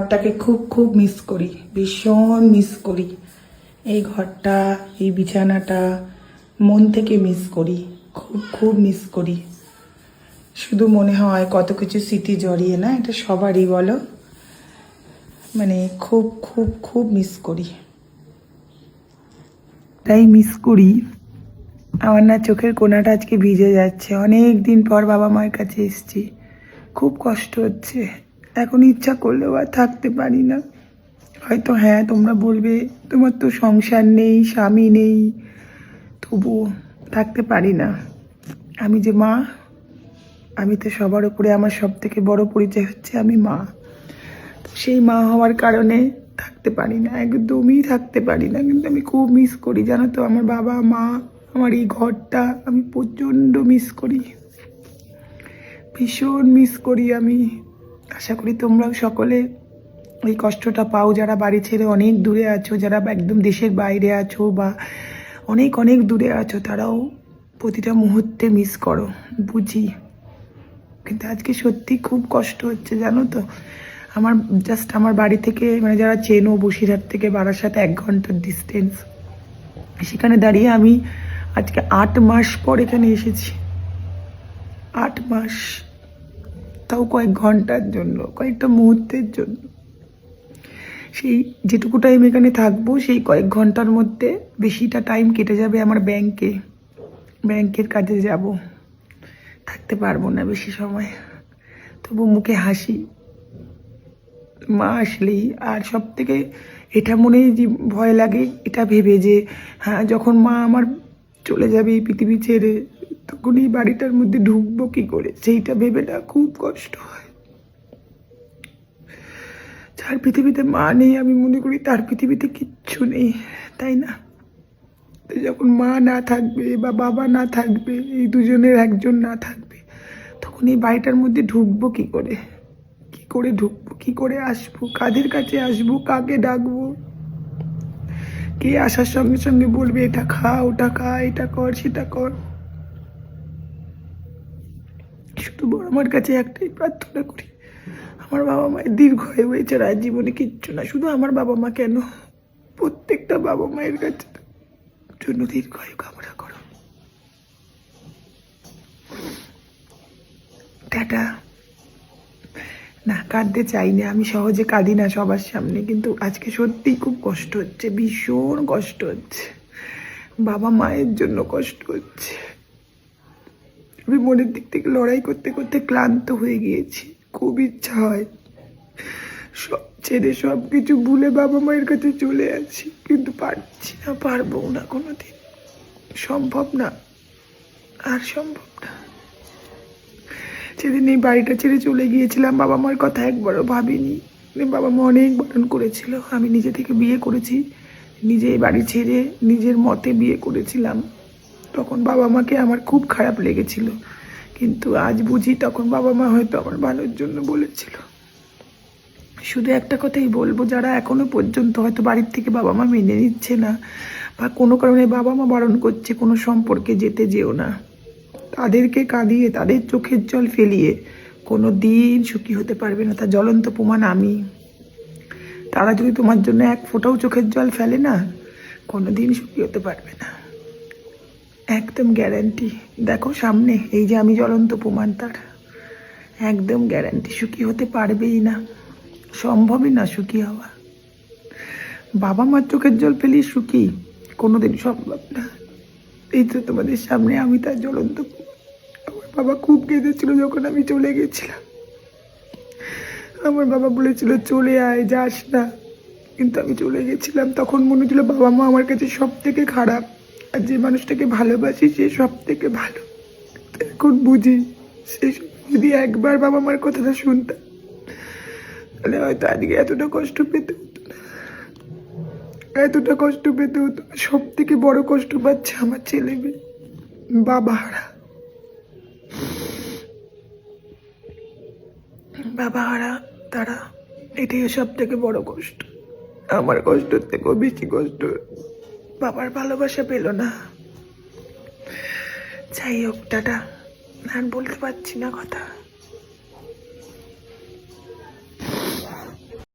ঘরটাকে খুব খুব মিস করি, ভীষণ মিস করি। এই ঘরটা, এই বিছানাটা মন থেকে মিস করি, খুব খুব মিস করি। শুধু মনে হয় কত কিছু স্মৃতি জড়িয়ে, না এটা সবারই বলো, মানে খুব খুব খুব মিস করি। তাই মিস করি। আমার না চোখের কোণাটা আজকে ভিজে যাচ্ছে। অনেক দিন পর বাবা মায়ের কাছে এসেছি, খুব কষ্ট হচ্ছে। এখন ইচ্ছা করলেও আর থাকতে পারি না। হয়তো হ্যাঁ, তোমরা বলবে তোমার তো সংসার নেই, স্বামী নেই, তবুও থাকতে পারি না। আমি যে মা, আমি তো সবার উপরে, আমার সব থেকে বড় পরিচয় হচ্ছে আমি মা। তো সেই মা হওয়ার কারণে থাকতে পারি না, একদমই থাকতে পারি না। কিন্তু আমি খুব মিস করি, জানো তো, আমার বাবা মা, আমার এই ঘরটা আমি প্রচণ্ড মিস করি, ভীষণ মিস করি আমি। আশা করি তোমরাও সকলে ওই কষ্টটা পাও, যারা বাড়ি ছেড়ে অনেক দূরে আছো, যারা একদম দেশের বাইরে আছো বা অনেক অনেক দূরে আছো, তারাও প্রতিটা মুহূর্তে মিস করো, বুঝি। কিন্তু আজকে সত্যি খুব কষ্ট হচ্ছে, জানো তো। আমার বাড়ি থেকে, মানে যারা চেনো, বসিরহাট থেকে বারাসাত 1 ঘন্টার ডিস্টেন্স। সেখানে দাঁড়িয়ে আমি আজকে 8 মাস পর এখানে এসেছি। 8 মাস, তাও কয়েক ঘন্টার জন্য, কয়েকটা মুহূর্তের জন্য। সেই যেটুকু টাইম এখানে থাকবো, সেই কয়েক ঘন্টার মধ্যে বেশিটা টাইম কেটে যাবে আমার ব্যাংকের কাজে যাব। থাকতে পারবো না বেশি সময়। তবু মুখে হাসি মা আসলেই। আর সব থেকে এটা মনে যে ভয় লাগে, এটা ভেবে যে হ্যাঁ, যখন মা আমার চলে যাবে এই পৃথিবী ছেড়ে, তখন এই বাড়িটার মধ্যে ঢুকবো কি করে, সেইটা ভেবে না খুব কষ্ট হয়। যার পৃথিবীতে মা নেই, আমি মনে করি তার পৃথিবীতে কিচ্ছু নেই, তাই না? তো যখন মা না থাকবে বা বাবা না থাকবে, এই দুজনের একজন না থাকবে, তখন এই বাড়িটার মধ্যে ঢুকবো কি করে, কি করে ঢুকবো, কি করে আসবো, কাদের কাছে আসবো, কাকে ডাকবো? কে আসার সঙ্গে সঙ্গে বলবে এটা খা, ওটা খা, এটা কর, সেটা কর। শুধু বড় মার কাছে একটাই প্রার্থনা করি, আমার বাবা মায়ের দীর্ঘায়ু হয়েছে, আর জীবনে কিচ্ছু না। শুধু আমার বাবা মা কেন, প্রত্যেকটা বাবা মায়ের কাছে জন্য দীর্ঘায়ু কামনা করো। টাটা। না, কাঁদতে চাই না, আমি সহজে কাঁদি না সবার সামনে, কিন্তু আজকে সত্যিই খুব কষ্ট হচ্ছে, ভীষণ কষ্ট হচ্ছে। বাবা মায়ের জন্য কষ্ট হচ্ছে। আমি মনের দিক থেকে লড়াই করতে করতে ক্লান্ত হয়ে গিয়েছি। খুব ইচ্ছা হয় সব ছেড়ে, সব কিছু ভুলে বাবা মায়ের কাছে চলে আসি, কিন্তু পারছি না, পারবো না, কোনোদিন সম্ভব না, আর সম্ভব না। সেদিন এই বাড়িটা ছেড়ে চলে গিয়েছিলাম, বাবা মার কথা একবারও ভাবিনি। বাবা মা অনেক বারণ করেছিল। আমি নিজে থেকে বিয়ে করেছি, নিজে এই বাড়ি ছেড়ে নিজের মতে বিয়ে করেছিলাম। তখন বাবা মাকে আমার খুব খারাপ লেগেছিল, কিন্তু আজ বুঝি তখন বাবা মা হয়তো আমার ভালোর জন্য বলেছিল। শুধু একটা কথাই বলবো, যারা এখনো পর্যন্ত হয়তো বাড়ির থেকে বাবা মা মেনে নিচ্ছে না, বা কোনো কারণে বাবা মা বারণ করছে কোনো সম্পর্কে যেতে যেও না, তাদেরকে কাঁদিয়ে, তাদের চোখের জল ফেলিয়ে কোনো দিন সুখী হতে পারবে না। তার জ্বলন্ত প্রমাণ আমি। তারা যদি তোমার জন্য এক ফোঁটাও চোখের জল ফেলে না, কোনো দিন সুখী হতে পারবে না, একদম গ্যারান্টি। দেখো সামনে, এই যে আমি জ্বলন্ত প্রমাণ তার, একদম গ্যারান্টি সুখী হতে পারবেই না, সম্ভবই না সুখী হওয়া। বাবা মার চোখের জল ফেলি সুখী কোনোদিন সম্ভব না। এই তো তোমাদের সামনে আমি তার জ্বলন্ত। আমার বাবা খুব কেঁদেছিল যখন আমি চলে গেছিলাম। আমার বাবা বলেছিল চলে আয়, যাস না, কিন্তু আমি চলে গেছিলাম। তখন মনে হচ্ছিল বাবা মা আমার কাছে সব থেকে খারাপ, আর যে মানুষটাকে ভালোবাসি সে সব থেকে ভালো। এখন বুঝি, সেই যদি একবার বাবা মার কথাটা শুনতাম, তাহলে হয়তো আজকে এতটা কষ্ট পেতে হতো না, এতটা কষ্ট পেতে হতো। সব থেকে বড় কষ্ট পাচ্ছে আমার ছেলে মেয়ে, বাবা হারা, বাবা হারা তারা। এটাই সব থেকে বড় কষ্ট। আমার কষ্টর থেকেও বেশি কষ্ট বাবার ভালোবাসা পেল না। যাই হোক, টাটা। আর বলতে পারছি না কথা।